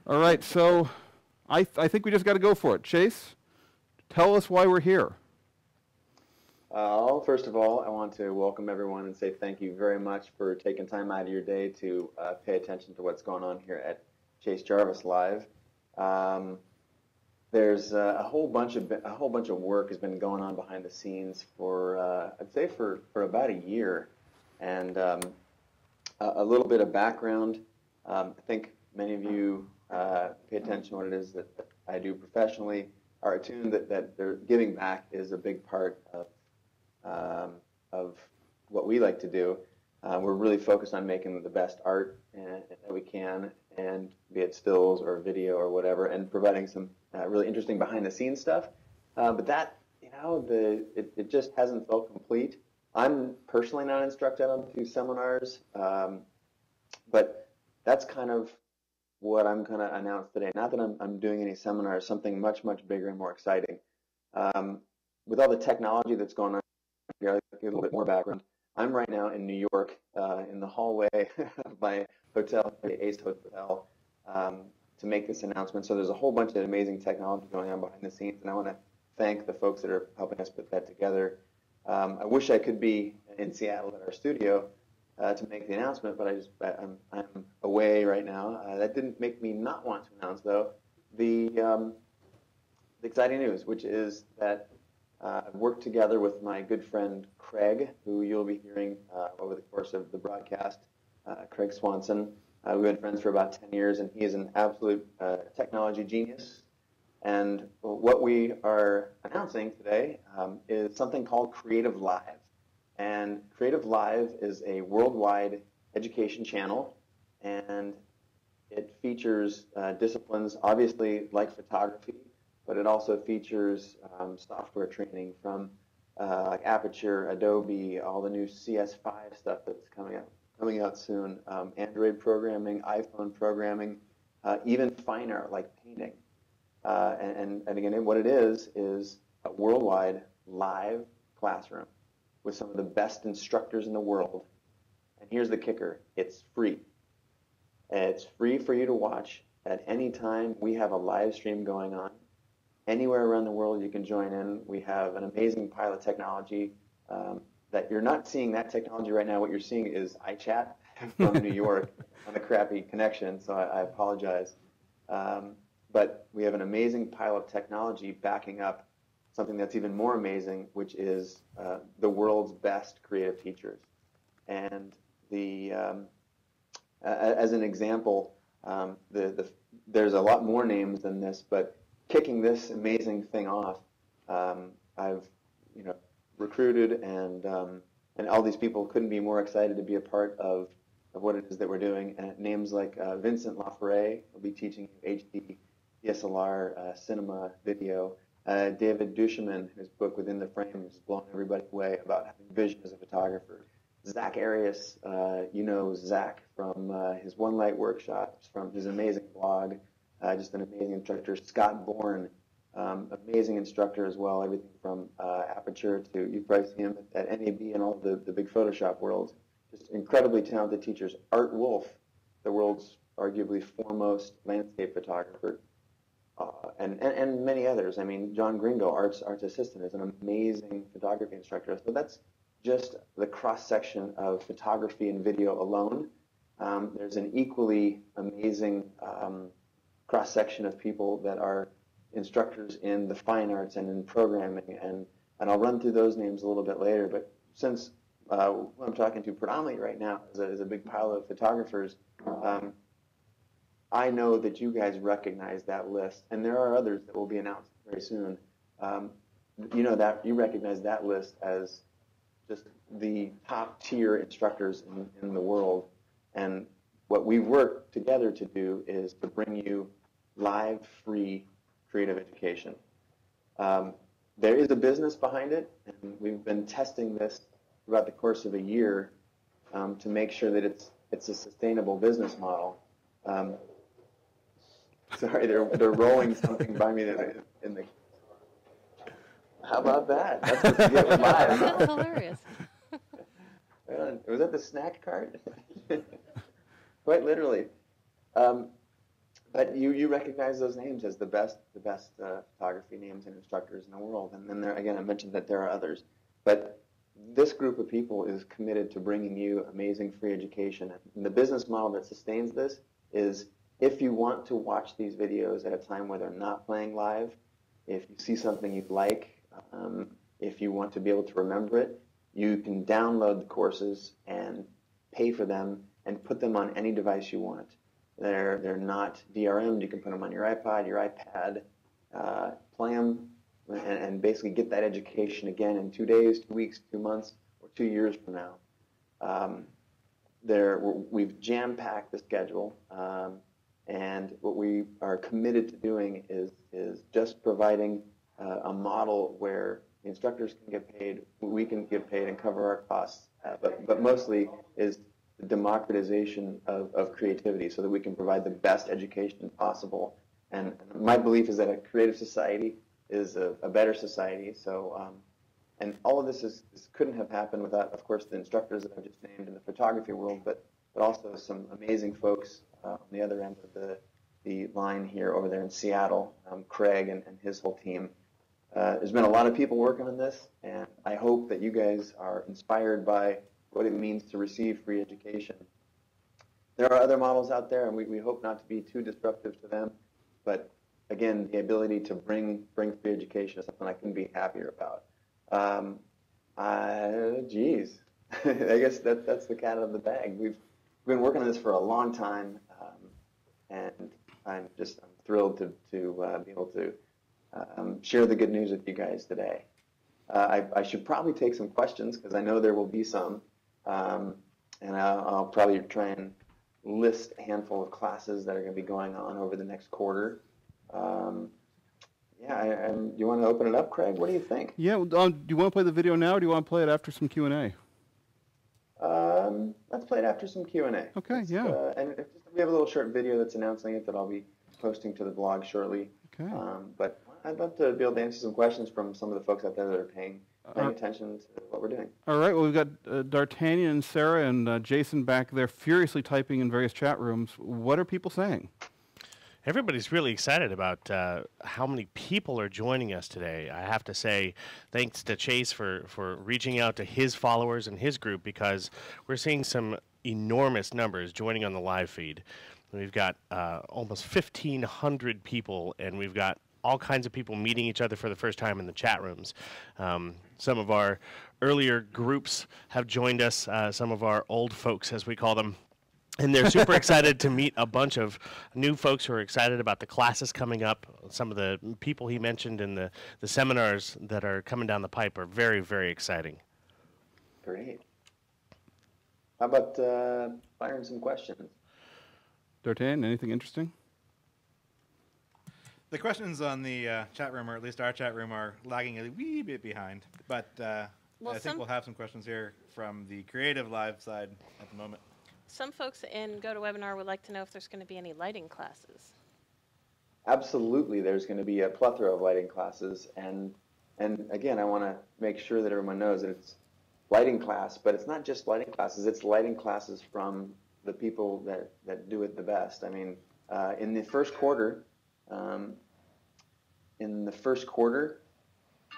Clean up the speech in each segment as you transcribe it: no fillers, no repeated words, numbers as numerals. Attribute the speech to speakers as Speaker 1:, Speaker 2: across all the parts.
Speaker 1: All right, so I think we just got to go for it. Chase, tell us why we're here.
Speaker 2: First of all, I want to welcome everyone and say thank you very much for taking time out of your day to pay attention to what's going on here at Chase Jarvis Live. There's a whole bunch of work has been going on behind the scenes for I'd say for about a year, and a little bit of background. I think many of you pay attention to what it is that I do professionally, are attuned that they're giving back is a big part of what we like to do. We're really focused on making the best art that we can, and be it stills or video or whatever, and providing some really interesting behind-the-scenes stuff. But that, it just hasn't felt complete. I'm personally not instructed. I don't do seminars, but that's kind of what I'm going to announce today. Not that I'm doing any seminars, something much, much bigger and more exciting. With all the technology that's going on here, I'll give you a little bit more background. I'm right now in New York, in the hallway of my hotel, the Ace Hotel, to make this announcement. So there's a whole bunch of amazing technology going on behind the scenes, and I want to thank the folks that are helping us put that together. I wish I could be in Seattle at our studio to make the announcement, but I'm away right now. That didn't make me not want to announce, though, the exciting news, which is that I've worked together with my good friend Craig, who you'll be hearing over the course of the broadcast, Craig Swanson. We've been friends for about 10 years, and he is an absolute technology genius. And what we are announcing today is something called CreativeLIVE. And CreativeLIVE is a worldwide education channel, and it features disciplines, obviously, like photography, but it also features software training from like Aperture, Adobe, all the new CS5 stuff that's coming out soon, Android programming, iPhone programming, even fine art like painting. And again, what it is a worldwide live classroom with some of the best instructors in the world. And here's the kicker: it's free. It's free for you to watch at any time. We have a live stream going on. Anywhere around the world you can join in. We have an amazing pilot technology that you're not seeing that technology right now. What you're seeing is iChat from New York on a crappy connection, so I apologize. But we have an amazing pilot technology backing up something that's even more amazing, which is the world's best creative teachers. And as an example, there's a lot more names than this, but kicking this amazing thing off, I've recruited, and all these people couldn't be more excited to be a part of what it is that we're doing. And names like Vincent Laforet will be teaching HD, DSLR, cinema, video. David Duchemin, whose book Within the Frame has blown everybody away about having vision as a photographer. Zach Arias, Zach from his One Light workshops, from his amazing blog, just an amazing instructor. Scott Bourne, amazing instructor as well, everything from Aperture to, you've probably seen him at NAB and all the big Photoshop worlds. Just incredibly talented teachers. Art Wolf, the world's arguably foremost landscape photographer, and many others. I mean, John Gringo, arts assistant, is an amazing photography instructor. So that's just the cross-section of photography and video alone. There's an equally amazing cross-section of people that are instructors in the fine arts and in programming, and I'll run through those names a little bit later. But since who I'm talking to predominantly right now is a big pile of photographers, I know that you guys recognize that list, and there are others that will be announced very soon. You recognize that list as just the top tier instructors in the world. And what we've worked together to do is to bring you live, free creative education. There is a business behind it, and we've been testing this throughout the course of a year to make sure that it's a sustainable business model. Sorry, they're rolling something by me in the. How about that? That's what you get with live.
Speaker 3: That's hilarious.
Speaker 2: Was that the snack cart? Quite literally. But But you recognize those names as the best photography names and instructors in the world. And then there, again, I mentioned that there are others. But this group of people is committed to bringing you amazing free education. And the business model that sustains this is, if you want to watch these videos at a time where they're not playing live, if you see something you like, if you want to be able to remember it, you can download the courses and pay for them and put them on any device you want. They're not DRM'd. You can put them on your iPod, your iPad, play them, and basically get that education again in 2 days, 2 weeks, 2 months, or 2 years from now. We've jam-packed the schedule, and what we are committed to doing is just providing a model where the instructors can get paid, we can get paid and cover our costs, but mostly is the democratization of creativity so that we can provide the best education possible. And my belief is that a creative society is a better society. So, and all of this couldn't have happened without, of course, the instructors that I've just named in the photography world, but also some amazing folks on the other end of the line here over there in Seattle, Craig and his whole team. There's been a lot of people working on this, and I hope that you guys are inspired by what it means to receive free education. There are other models out there, and we hope not to be too disruptive to them, but again, the ability to bring free education is something I couldn't be happier about. Geez, I guess that's the cat out of the bag. We've been working on this for a long time, and I'm thrilled to be able to share the good news with you guys today. I should probably take some questions because I know there will be some, and I'll probably try and list a handful of classes that are going to be going on over the next quarter. You want to open it up, Craig? What do you think?
Speaker 1: Yeah, do you want to play the video now, or do you want to play it after some Q&A?
Speaker 2: Let's play it after some Q&A.
Speaker 1: Okay, yeah.
Speaker 2: And we have a little short video that's announcing it that I'll be posting to the blog shortly.
Speaker 1: Okay.
Speaker 2: But I'd love to be able to answer some questions from some of the folks out there that are paying attention to what we're doing.
Speaker 1: All right, well, we've got D'Artagnan and Sarah and Jason back there furiously typing in various chat rooms. What are people saying?
Speaker 3: Everybody's really excited about how many people are joining us today. I have to say thanks to Chase for reaching out to his followers and his group, because we're seeing some enormous numbers joining on the live feed. We've got almost 1,500 people, and we've got all kinds of people meeting each other for the first time in the chat rooms. Some of our earlier groups have joined us, some of our old folks, as we call them. And they're super excited to meet a bunch of new folks who are excited about the classes coming up. Some of the people he mentioned in the seminars that are coming down the pipe are very, very exciting.
Speaker 2: Great. How about firing some questions?
Speaker 1: D'Artagnan, anything interesting?
Speaker 4: The questions on the chat room, or at least our chat room, are lagging a wee bit behind. But I think we'll have some questions here from the CreativeLIVE side at the moment.
Speaker 5: Some folks in GoToWebinar would like to know if there's going to be any lighting classes.
Speaker 2: Absolutely, there's going to be a plethora of lighting classes, and again, I want to make sure that everyone knows that it's lighting class, but it's not just lighting classes. It's lighting classes from the people that do it the best. I mean, in the first quarter,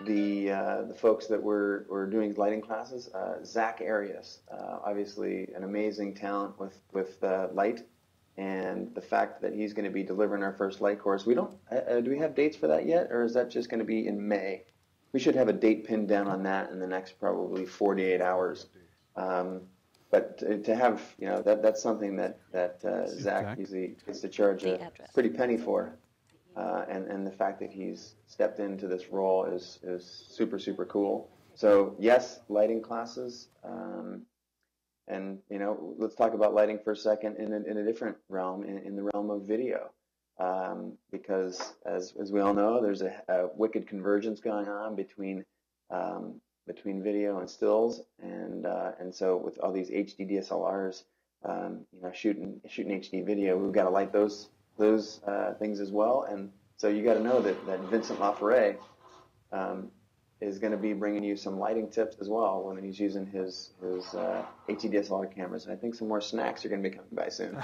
Speaker 2: the folks that were doing lighting classes, Zach Arias, obviously an amazing talent with light, and the fact that he's going to be delivering our first light course. We don't do we have dates for that yet, or is that just going to be in May? We should have a date pinned down on that in the next probably 48 hours. But to have, that's something that Zach usually gets to charge a pretty penny for. And the fact that he's stepped into this role is super, super cool. So yes, lighting classes, and let's talk about lighting for a second in a different realm, in the realm of video, because as we all know, there's a wicked convergence going on between video and stills, and so with all these HD DSLRs, shooting HD video, we've got to light those things as well. And so you got to know that Vincent LaFerre is going to be bringing you some lighting tips as well when he's using his HD DSLR cameras. And I think some more snacks are going to be coming by soon.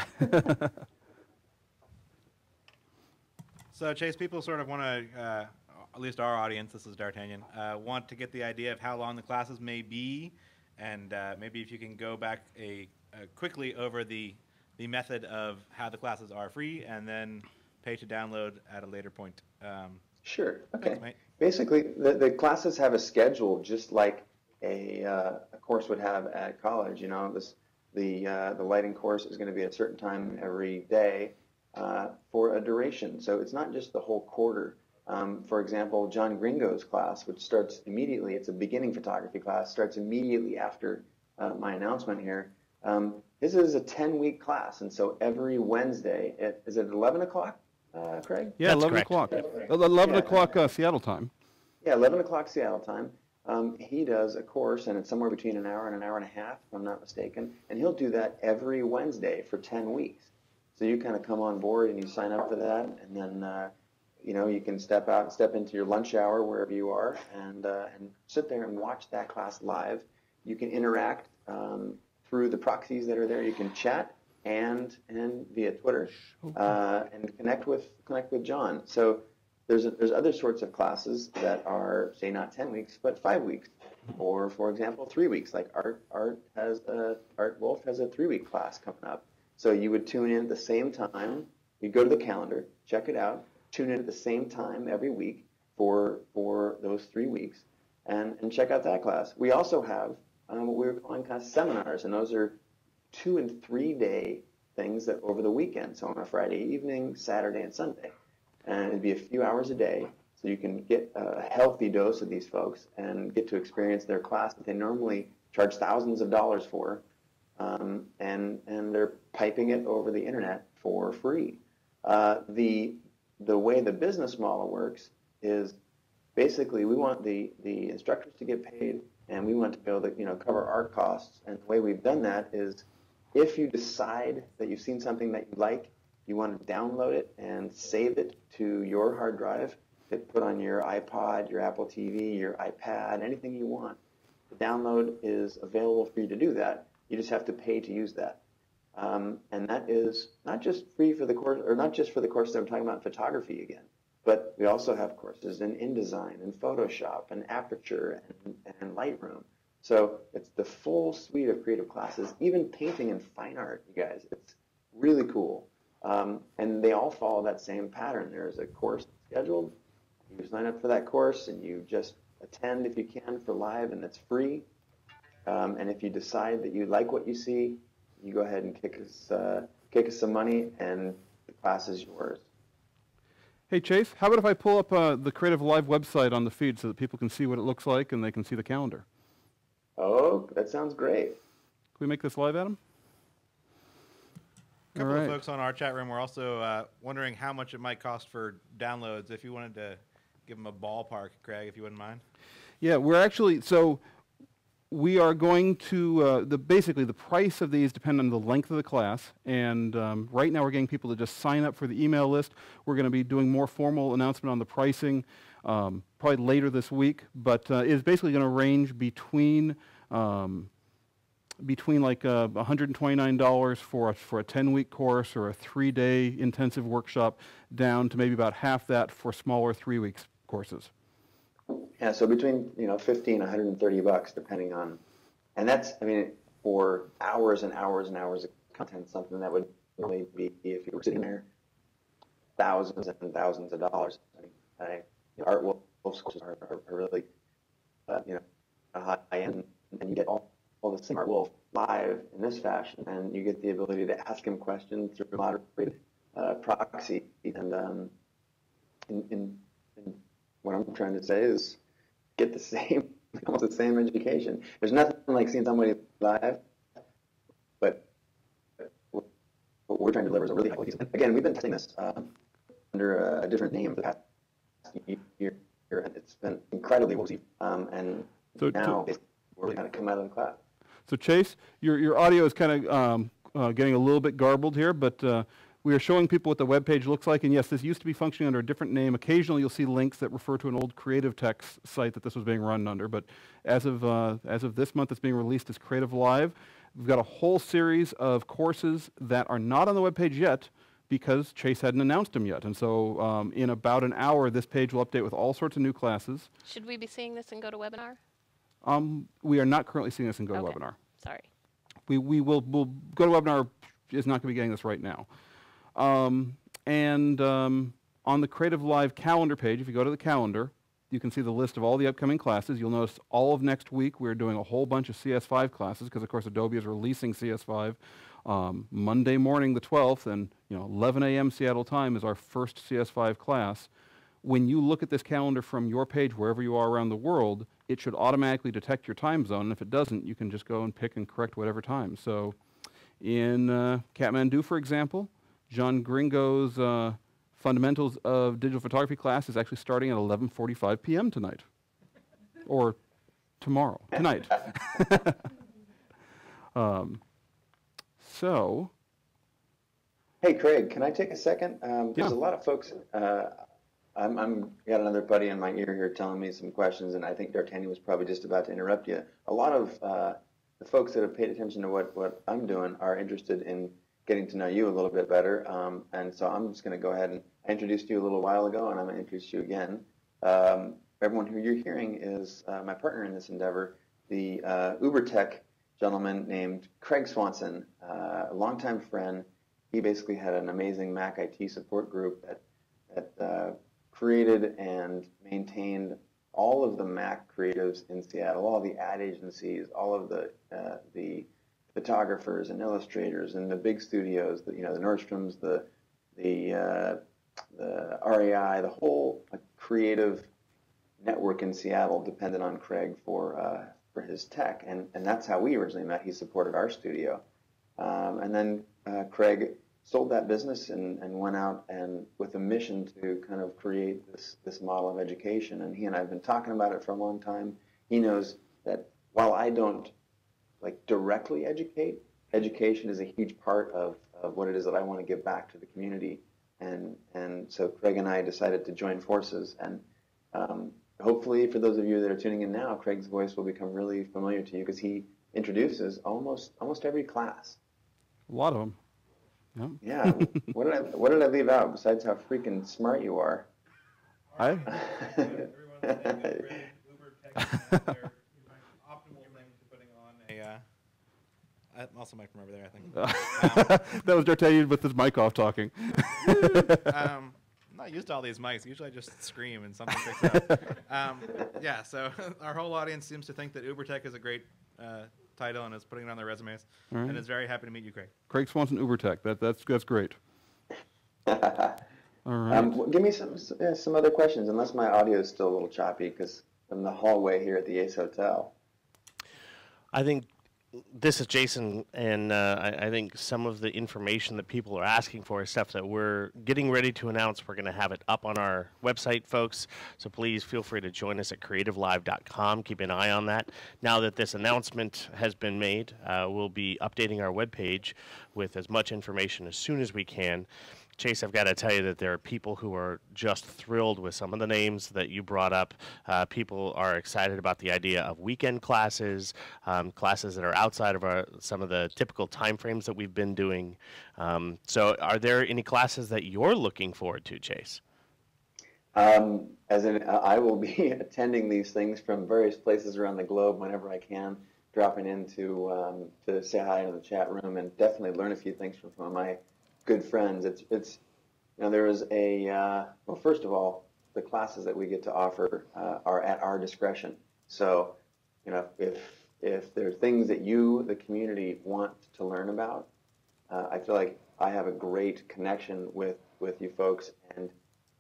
Speaker 4: So, Chase, people sort of want to, at least our audience, this is D'Artagnan, want to get the idea of how long the classes may be, and maybe if you can go back quickly over the method of how the classes are free and then pay to download at a later point.
Speaker 2: Sure. Okay.
Speaker 4: Thanks,
Speaker 2: Basically, the classes have a schedule just like a course would have at college. You know, the lighting course is going to be at a certain time every day for a duration. So it's not just the whole quarter. For example, John Gringo's class, which starts immediately, it's a beginning photography class, starts immediately after my announcement here. This is a 10-week class, and so every Wednesday, is it 11 o'clock, Craig?
Speaker 1: Yeah,
Speaker 3: That's
Speaker 1: 11
Speaker 3: correct.
Speaker 1: o'clock. 11 o'clock Seattle time.
Speaker 2: Yeah, 11 o'clock Seattle time. He does a course, and it's somewhere between an hour and an hour and a half, if I'm not mistaken, and he'll do that every Wednesday for 10 weeks. So you kind of come on board and you sign up for that, and then you know, you can step into your lunch hour wherever you are, and sit there and watch that class live. You can interact through the proxies that are there. You can chat and via Twitter and connect with John. So there's other sorts of classes that are, say, not 10 weeks but 5 weeks, or for example 3 weeks. Like Art Wolf has a 3-week class coming up. So you would tune in at the same time. You go to the calendar, check it out, tune in at the same time every week for those 3 weeks, and check out that class. We also have what we were calling kind of seminars, and those are 2- and 3-day things that over the weekend, so on a Friday evening, Saturday, and Sunday. And it'd be a few hours a day, so you can get a healthy dose of these folks and get to experience their class that they normally charge thousands of dollars for, and they're piping it over the internet for free. The way the business model works is basically we want the instructors to get paid, and we want to be able to cover our costs. And the way we've done that is, if you decide that you've seen something that you like, you want to download it and save it to your hard drive, hit put on your iPod, your Apple TV, your iPad, anything you want. The download is available for you to do that. You just have to pay to use that. And that is not just free for the course, or not just for the course that I'm talking about in photography again, but we also have courses in InDesign and Photoshop and Aperture and Lightroom. So it's the full suite of creative classes, even painting and fine art, you guys. It's really cool. And they all follow that same pattern. There's a course scheduled. You sign up for that course, and you just attend if you can for live, and it's free. And if you decide that you like what you see, you go ahead and kick us some money, and the class is yours.
Speaker 1: Hey, Chase, how about if I pull up the CreativeLIVE website on the feed so that people can see what it looks like and they can see the calendar?
Speaker 2: Oh, that sounds great.
Speaker 1: Can we make this live, Adam?
Speaker 4: A couple of folks on our chat room were also wondering how much it might cost for downloads. If you wanted to give them a ballpark, Craig, if you wouldn't mind.
Speaker 1: Yeah, we're actually, so we are going to, basically the price of these depend on the length of the class, and right now we're getting people to just sign up for the email list. We're going to be doing more formal announcement on the pricing probably later this week, but it's basically going to range between like $129 for a 10-week course or a 3-day intensive workshop, down to maybe about half that for smaller 3-week courses.
Speaker 2: Yeah, so between 50 and 130 bucks, depending on, and that's, I mean, for hours and hours and hours of content, something that would really be, if you were sitting there, thousands and thousands of dollars. I mean, Art Wolf's courses are really, high end, and you get all the same Art Wolf live in this fashion, and you get the ability to ask him questions through moderated proxy, and what I'm trying to say is get the same, almost the same education. There's nothing like seeing somebody live, but what we're trying to deliver is a really high quality. Again, we've been testing this under a different name for the past year, and it's been incredibly well received. And so now we're really going to come out of the class.
Speaker 1: So Chase, your audio is kind of getting a little bit garbled here, but we are showing people what the web page looks like, and yes, this used to be functioning under a different name. Occasionally you'll see links that refer to an old Creative Text site that this was being run under, but as of this month it's being released as CreativeLIVE. We've got a whole series of courses that are not on the web page yet, because Chase hadn't announced them yet. And so in about an hour, this page will update with all sorts of new classes.
Speaker 5: Should we be seeing this in GoToWebinar?
Speaker 1: We are not currently seeing this in GoToWebinar.
Speaker 5: Sorry.
Speaker 1: We'll GoToWebinar is not going to be getting this right now. On the CreativeLIVE calendar page, if you go to the calendar, you can see the list of all the upcoming classes. You'll notice all of next week we're doing a whole bunch of CS5 classes because, of course, Adobe is releasing CS5 Monday morning the 12th, and 11 a.m. Seattle time is our first CS5 class. When you look at this calendar from your page, wherever you are around the world, it should automatically detect your time zone, and if it doesn't, you can just go and pick and correct whatever time. So in Kathmandu, for example, John Gringo's Fundamentals of Digital Photography class is actually starting at 11:45 p.m. tonight, or tomorrow, tonight. So.
Speaker 2: Hey, Craig, can I take a second? There's
Speaker 1: Yeah.
Speaker 2: a lot of folks. I'm got another buddy in my ear here telling me some questions, and I think D'Artagnan was probably just about to interrupt you. A lot of the folks that have paid attention to what I'm doing are interested in getting to know you a little bit better, and so I'm just going to go ahead and I introduced you a little while ago, and I'm going to introduce you again. Everyone who you're hearing is my partner in this endeavor, the Uber tech gentleman named Craig Swanson, a longtime friend. He basically had an amazing Mac IT support group that created and maintained all of the Mac creatives in Seattle, all the ad agencies, all of the photographers and illustrators and the big studios, the Nordstroms, the REI, the whole creative network in Seattle depended on Craig for his tech, and that's how we originally met. He supported our studio, and then Craig sold that business and went out and with a mission to kind of create this model of education. And he and I have been talking about it for a long time. He knows that while I don't directly educate, education is a huge part of what it is that I want to give back to the community. And so Craig and I decided to join forces. And hopefully for those of you that are tuning in now, Craig's voice will become really familiar to you because he introduces almost every class.
Speaker 1: A lot of them. Yep.
Speaker 2: Yeah. What did I leave out besides how freaking smart you are?
Speaker 1: I.
Speaker 4: I also might from over there, I think.
Speaker 1: That was D'Artagnan with his mic off talking.
Speaker 4: I'm not used to all these mics. Usually I just scream and something picks up. Yeah, so our whole audience seems to think that UberTech is a great title and is putting it on their resumes,
Speaker 1: right.
Speaker 4: And is very happy to meet you, Craig.
Speaker 1: Craig Swanson, UberTech. That's great. All right.
Speaker 2: Give me some other questions, unless my audio is still a little choppy because I'm in the hallway here at the Ace Hotel.
Speaker 3: I think this is Jason, and I think some of the information that people are asking for is stuff that we're getting ready to announce. We're going to have it up on our website, folks, so please feel free to join us at CreativeLIVE.com. Keep an eye on that. Now that this announcement has been made, we'll be updating our webpage with as much information as soon as we can. Chase, I've got to tell you that there are people who are just thrilled with some of the names that you brought up. People are excited about the idea of weekend classes, classes that are outside of some of the typical time frames that we've been doing. So are there any classes that you're looking forward to, Chase?
Speaker 2: I will be attending these things from various places around the globe whenever I can, dropping in to say hi in the chat room and definitely learn a few things from some of my good friends. It's there is well, first of all, the classes that we get to offer are at our discretion. So if there are things that you, the community, want to learn about, I feel like I have a great connection with you folks, and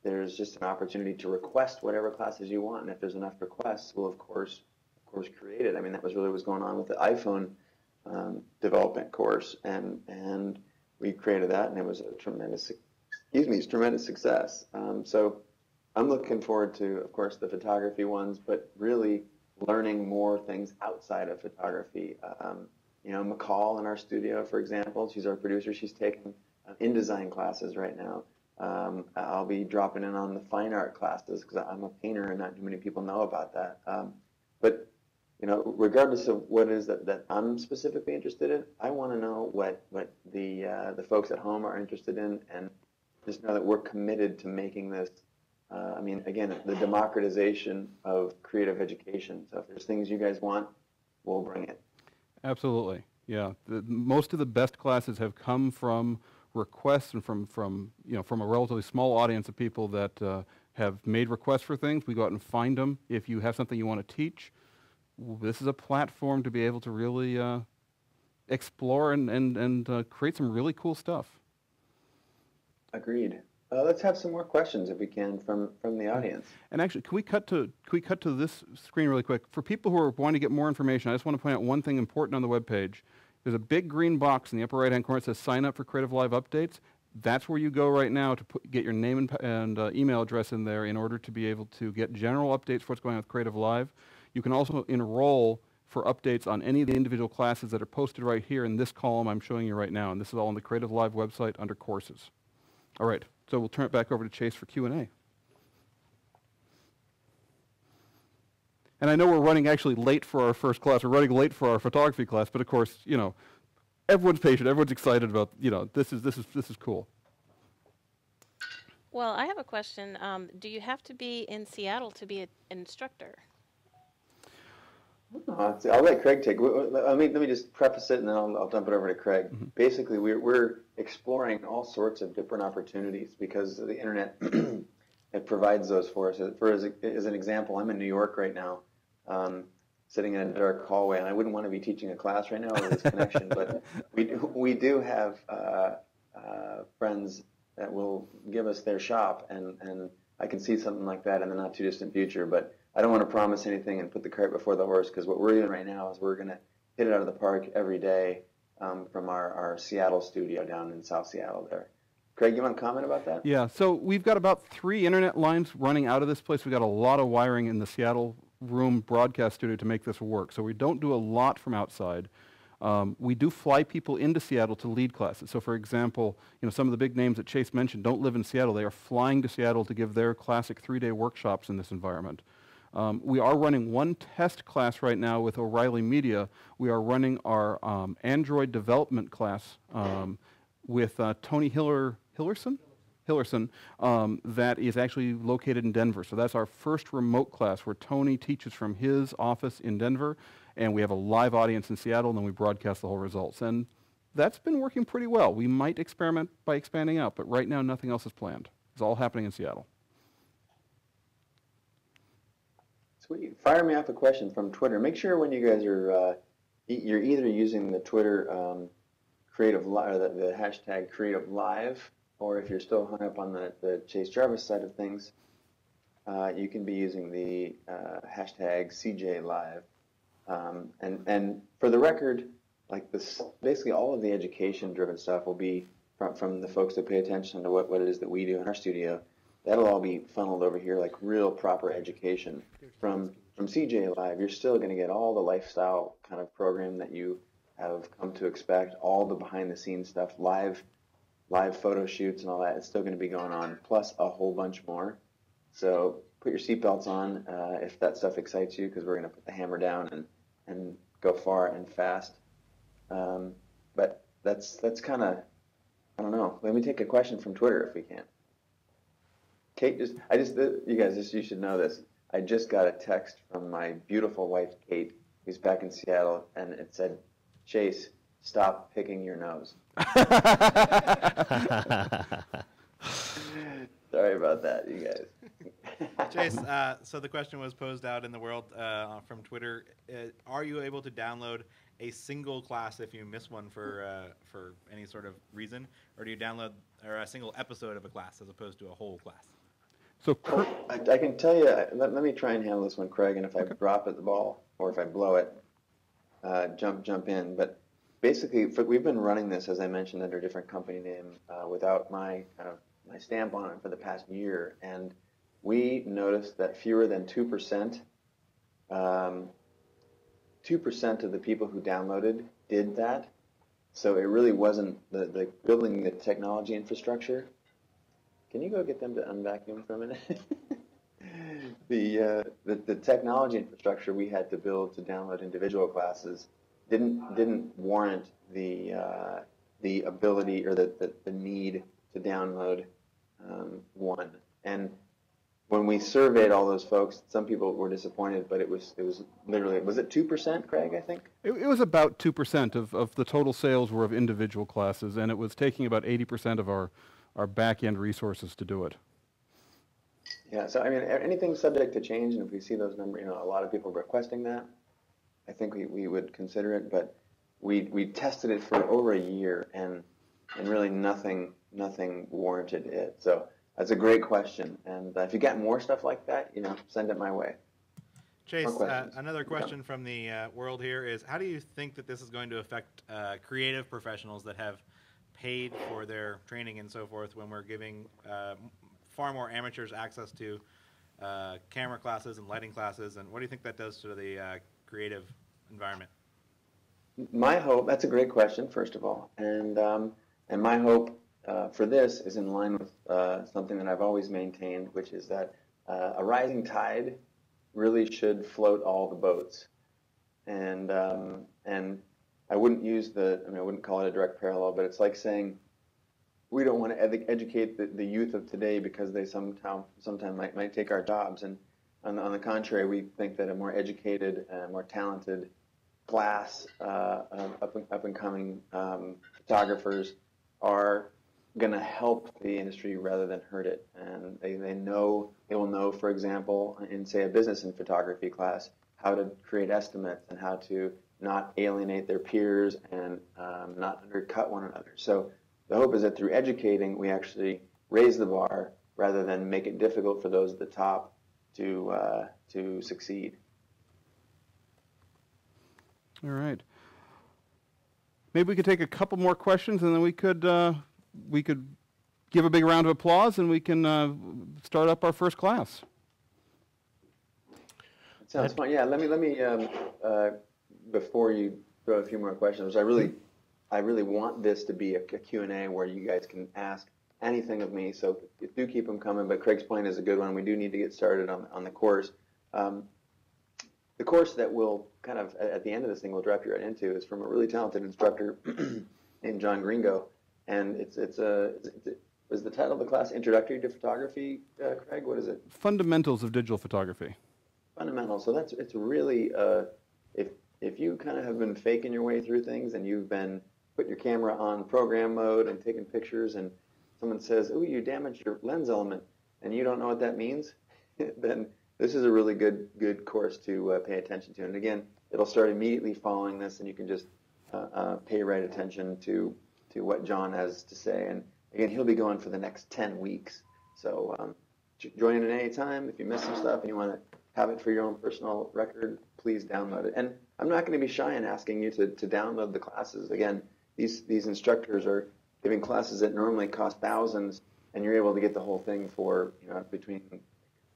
Speaker 2: there's just an opportunity to request whatever classes you want. And if there's enough requests, we'll of course create it. I mean, that was really what's going on with the iPhone development course, and we created that, and it was a tremendous success. So I'm looking forward to, of course, the photography ones, but really learning more things outside of photography. McCall in our studio, for example, she's our producer. She's taking InDesign classes right now. I'll be dropping in on the fine art classes because I'm a painter and not too many people know about that. But regardless of what it is that I'm specifically interested in, I want to know what the folks at home are interested in, and just know that we're committed to making this. I mean, again, the democratization of creative education. So if there's things you guys want, we'll bring it.
Speaker 1: Absolutely, yeah. Most of the best classes have come from requests and from a relatively small audience of people that have made requests for things. We go out and find them. If you have something you want to teach, this is a platform to be able to really explore and create some really cool stuff.
Speaker 2: Agreed. Let's have some more questions if we can from the audience.
Speaker 1: And actually, can we cut to this screen really quick? For people who are wanting to get more information, I just want to point out one thing important on the web page. There's a big green box in the upper right-hand corner that says "Sign up for CreativeLIVE updates." That's where you go right now to get your name and email address in there in order to be able to get general updates for what's going on with CreativeLIVE. You can also enroll for updates on any of the individual classes that are posted right here in this column I'm showing you right now. And this is all on the CreativeLIVE website under Courses. All right, so we'll turn it back over to Chase for Q&A. And I know we're running actually late for our first class. We're running late for our photography class, but of course, everyone's patient. Everyone's excited about, this is cool.
Speaker 5: Well, I have a question. Do you have to be in Seattle to be an instructor?
Speaker 2: I'll let Craig take. Let me just preface it, and then I'll dump it over to Craig. Mm-hmm. Basically, we're exploring all sorts of different opportunities because the internet it provides those for us. As an example, I'm in New York right now, sitting in a dark hallway, and I wouldn't want to be teaching a class right now with this connection. But we do have friends that will give us their shop, and I can see something like that in the not too distant future. But I don't want to promise anything and put the cart before the horse, because what we're doing right now is we're going to hit it out of the park every day from our Seattle studio down in South Seattle there. Craig, you want to comment about that?
Speaker 1: Yeah, so we've got about 3 internet lines running out of this place. We've got a lot of wiring in the Seattle room broadcast studio to make this work. So we don't do a lot from outside. We do fly people into Seattle to lead classes. So for example, some of the big names that Chase mentioned don't live in Seattle. They are flying to Seattle to give their classic 3-day workshops in this environment. We are running one test class right now with O'Reilly Media. We are running our Android development class with Tony Hillerson, that is actually located in Denver. So that's our first remote class where Tony teaches from his office in Denver, and we have a live audience in Seattle, and then we broadcast the whole results. And that's been working pretty well. We might experiment by expanding out, but right now nothing else is planned. It's all happening in Seattle.
Speaker 2: Sweet. Fire me off a question from Twitter. Make sure when you guys are, you're either using the Twitter CreativeLIVE, or the hashtag CreativeLIVE, or if you're still hung up on the Chase Jarvis side of things, you can be using the hashtag CJLive. And for the record, like this, basically all of the education-driven stuff will be from the folks that pay attention to what it is that we do in our studio. That'll all be funneled over here, like real proper education. From CJLive, you're still going to get all the lifestyle kind of program that you have come to expect, all the behind-the-scenes stuff, live photo shoots and all that. It's still going to be going on, plus a whole bunch more. So put your seatbelts on if that stuff excites you, because we're going to put the hammer down and go far and fast. But that's kind of, I don't know. Let me take a question from Twitter if we can. Kate, you guys, you should know this. I just got a text from my beautiful wife, Kate, who's back in Seattle, and it said, "Chase, stop picking your nose." Sorry about that, you guys.
Speaker 4: Chase, so the question was posed out in the world from Twitter. Are you able to download a single class if you miss one for any sort of reason, or do you download a single episode of a class as opposed to a whole class?
Speaker 2: So I can tell you, let me try and handle this one, Craig, and if I drop at the ball or if I blow it, jump in. But basically, we've been running this, as I mentioned, under a different company name without my stamp on it for the past year, and we noticed that fewer than 2% of the people who downloaded did that. So it really wasn't the building the technology infrastructure. Can you go get them to unvacuum for a minute? The technology infrastructure we had to build to download individual classes didn't warrant the ability or the need to download one. And when we surveyed all those folks, some people were disappointed, but it was literally, was it 2%, Craig, I think?
Speaker 1: It was about 2% of the total sales were of individual classes, and it was taking about 80% of our back-end resources to do it.
Speaker 2: Yeah, so I mean, anything's subject to change, and if we see those numbers, you know, a lot of people requesting that, I think we would consider it, but we tested it for over a year, and really nothing warranted it. So that's a great question, and if you got more stuff like that, you know, send it my way.
Speaker 4: Chase, another question from the world here is, how do you think that this is going to affect creative professionals that have paid for their training and so forth when we're giving far more amateurs access to camera classes and lighting classes, and what do you think that does to the creative environment?
Speaker 2: My hope, that's a great question, first of all, and my hope for this is in line with something that I've always maintained, which is that a rising tide really should float all the boats, and I wouldn't use I wouldn't call it a direct parallel, but it's like saying we don't want to educate the youth of today because they sometime might take our jobs, and on the contrary, we think that a more educated, more talented class, up and coming photographers are going to help the industry rather than hurt it, and they will know, for example, in say a business and photography class, how to create estimates and how to not alienate their peers and not undercut one another. So the hope is that through educating, we actually raise the bar rather than make it difficult for those at the top to succeed.
Speaker 1: All right. Maybe we could take a couple more questions, and then we could give a big round of applause, and we can start up our first class.
Speaker 2: That sounds fun. Yeah, let me before you throw a few more questions, I really want this to be a Q&A where you guys can ask anything of me, so do keep them coming, but Craig's point is a good one. We do need to get started on the course. The course that we'll kind of, at the end of this thing, we'll drop you right into is from a really talented instructor named John Gringo, and is the title of the class Introductory to Photography, Craig? What is it?
Speaker 1: Fundamentals of Digital Photography. Fundamentals.
Speaker 2: So it's really, if you kind of have been faking your way through things and you've been putting your camera on program mode and taking pictures, and someone says, "Oh, you damaged your lens element," and you don't know what that means, then this is a really good course to pay attention to. And again, it'll start immediately following this, and you can just pay right attention to what John has to say. And again, he'll be going for the next 10 weeks. So join in at any time. If you miss some stuff and you want to have it for your own personal record, please download it. And I'm not going to be shy in asking you to download the classes. Again, these instructors are giving classes that normally cost thousands, and you're able to get the whole thing for between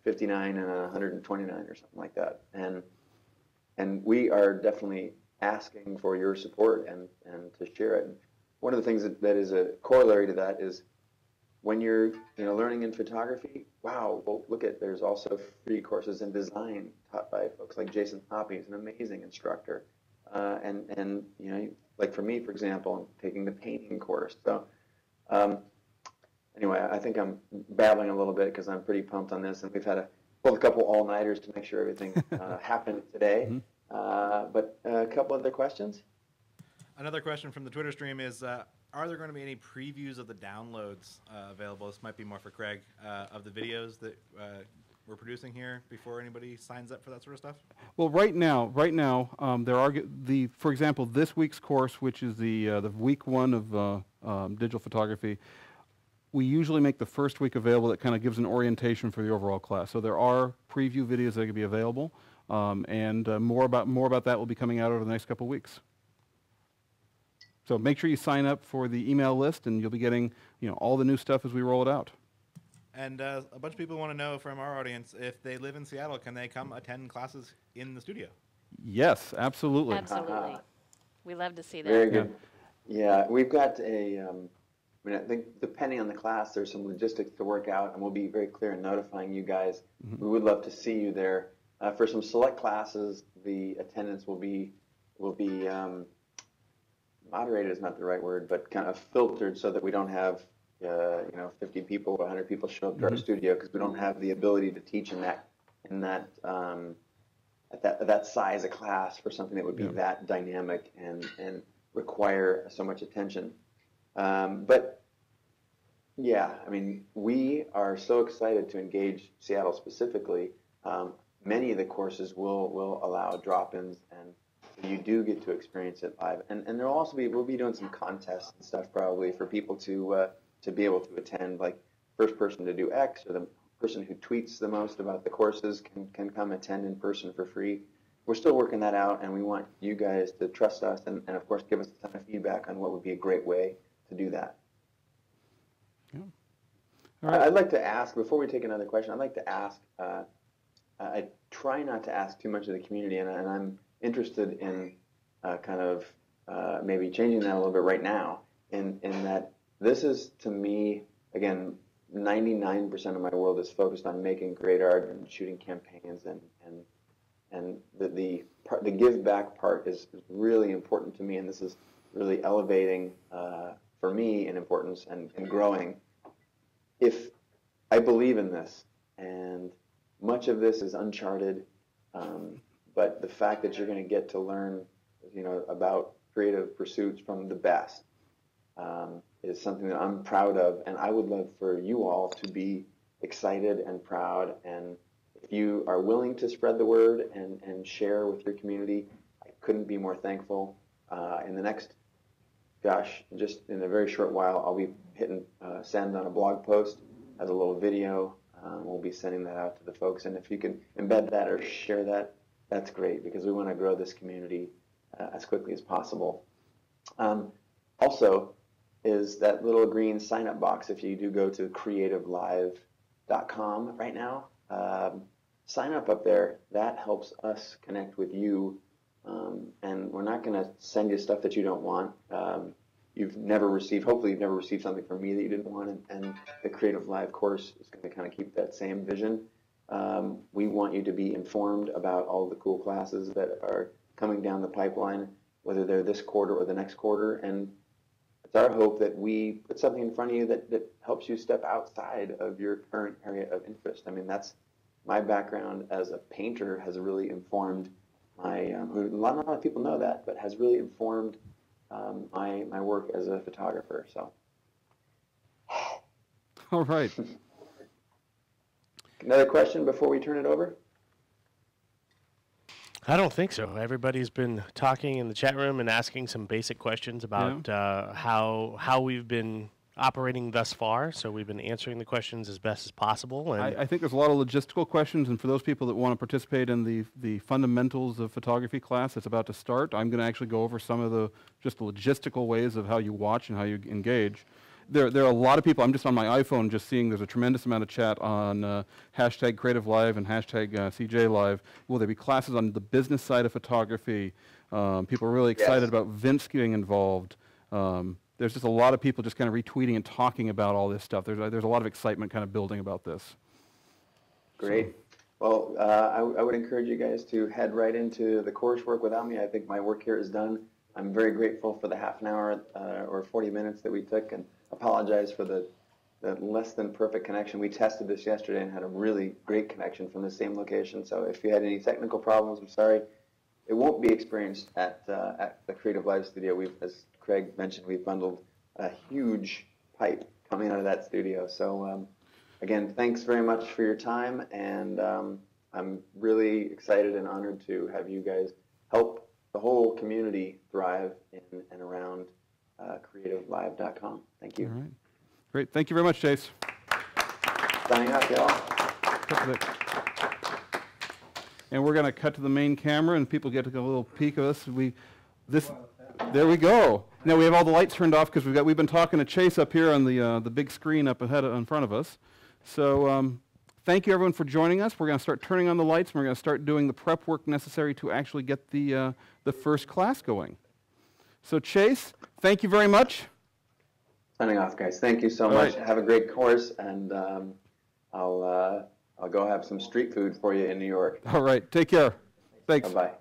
Speaker 2: $59 and $129 or something like that. And we are definitely asking for your support and to share it. One of the things that is a corollary to that is when you're learning in photography, wow, well, there's also free courses in design taught by folks like Jason Hoppy, who's an amazing instructor. And like for me, for example, I'm taking the painting course. So anyway, I think I'm babbling a little bit because I'm pretty pumped on this, and we've had to pull a couple all-nighters to make sure everything happened today. But a couple other questions?
Speaker 4: Another question from the Twitter stream is, are there going to be any previews of the downloads available? This might be more for Craig, of the videos that we're producing here before anybody signs up for that sort of stuff?
Speaker 1: Well, right now, there are for example, this week's course, which is the week 1 of digital photography. We usually make the first week available. That kind of gives an orientation for the overall class. So there are preview videos that can be available, and more about that will be coming out over the next couple of weeks. So make sure you sign up for the email list, and you'll be getting all the new stuff as we roll it out.
Speaker 4: And a bunch of people want to know from our audience, if they live in Seattle, can they come attend classes in the studio?
Speaker 1: Yes, absolutely.
Speaker 5: Absolutely. We love to see that.
Speaker 2: Very good. Yeah, we've got I mean, I think depending on the class, there's some logistics to work out, and we'll be very clear in notifying you guys.
Speaker 1: Mm-hmm.
Speaker 2: We would love to see you there. For some select classes, the attendance will be moderated is not the right word, but kind of filtered so that we don't have 50 people, 100 people show up to our studio, because we don't have the ability to teach in that at that size of class for something that would be that dynamic and require so much attention. But yeah, I mean, we are so excited to engage Seattle specifically. Many of the courses will allow drop-ins, and you do get to experience it live. And there'll also we'll be doing some contests and stuff probably for people to be able to attend, like first person to do X, or the person who tweets the most about the courses can come attend in person for free. We're still working that out, and we want you guys to trust us and of course give us a ton of feedback on what would be a great way to do that.
Speaker 1: Yeah. All right.
Speaker 2: I'd like to ask, before we take another question, I'd like to ask, I try not to ask too much of the community, and I'm interested in kind of maybe changing that a little bit right now, in that this is, to me, again, 99% of my world is focused on making great art and shooting campaigns, and the give back part is really important to me, and this is really elevating for me in importance and growing. If I believe in this, and much of this is uncharted, but the fact that you're going to get to learn, about creative pursuits from the best is something that I'm proud of, and I would love for you all to be excited and proud. And if you are willing to spread the word and share with your community, I couldn't be more thankful. In the next, just in a very short while, I'll be hitting send on a blog post as a little video. We'll be sending that out to the folks, and if you can embed that or share that, that's great, because we want to grow this community as quickly as possible. Also, is that little green sign-up box. If you do go to CreativeLIVE.com right now, sign up there. That helps us connect with you, and we're not going to send you stuff that you don't want. Hopefully you've never received something from me that you didn't want, and the Creative Live course is going to kind of keep that same vision. We want you to be informed about all the cool classes that are coming down the pipeline, whether they're this quarter or the next quarter, and it's our hope that we put something in front of you that helps you step outside of your current area of interest. I mean, that's my background as a painter has really informed my, a lot of people know that, but has really informed my work as a photographer. So,
Speaker 1: all right.
Speaker 2: Another question before we turn it over?
Speaker 3: I don't think so. Everybody's been talking in the chat room and asking some basic questions about how we've been operating thus far. So we've been answering the questions as best as possible. And
Speaker 1: I think there's a lot of logistical questions, and for those people that want to participate in the fundamentals of photography class that's about to start, I'm going to actually go over some of the just the logistical ways of how you watch and how you engage. There are a lot of people, I'm just on my iPhone just seeing there's a tremendous amount of chat on hashtag CreativeLive and hashtag CJLive. Will there be classes on the business side of photography? People are really excited about Vince getting involved. There's just a lot of people just kind of retweeting and talking about all this stuff. There's a lot of excitement kind of building about this.
Speaker 2: Great. Well, I would encourage you guys to head right into the coursework without me. I think my work here is done. I'm very grateful for the half an hour or 40 minutes that we took, and apologize for the less than perfect connection. We tested this yesterday and had a really great connection from the same location. So if you had any technical problems, I'm sorry. It won't be experienced at the Creative Live studio. As Craig mentioned, we've bundled a huge pipe coming out of that studio. So again, thanks very much for your time, and I'm really excited and honored to have you guys help the whole community thrive in and around CreativeLive.com. Thank you.
Speaker 1: All right. Great. Thank you very much, Chase.
Speaker 2: Signing up, y'all.
Speaker 1: And we're going to cut to the main camera, and people get to get a little peek of us. There we go. Now we have all the lights turned off because we've been talking to Chase up here on the big screen up ahead in front of us. So thank you everyone for joining us. We're going to start turning on the lights, and we're going to start doing the prep work necessary to actually get the first class going. So Chase, thank you very much.
Speaker 2: Signing off, guys. Thank you so
Speaker 1: All
Speaker 2: much.
Speaker 1: right.
Speaker 2: Have a great course, and I'll go have some street food for you in New York.
Speaker 1: All right. Take care. Thanks.
Speaker 2: Bye-bye.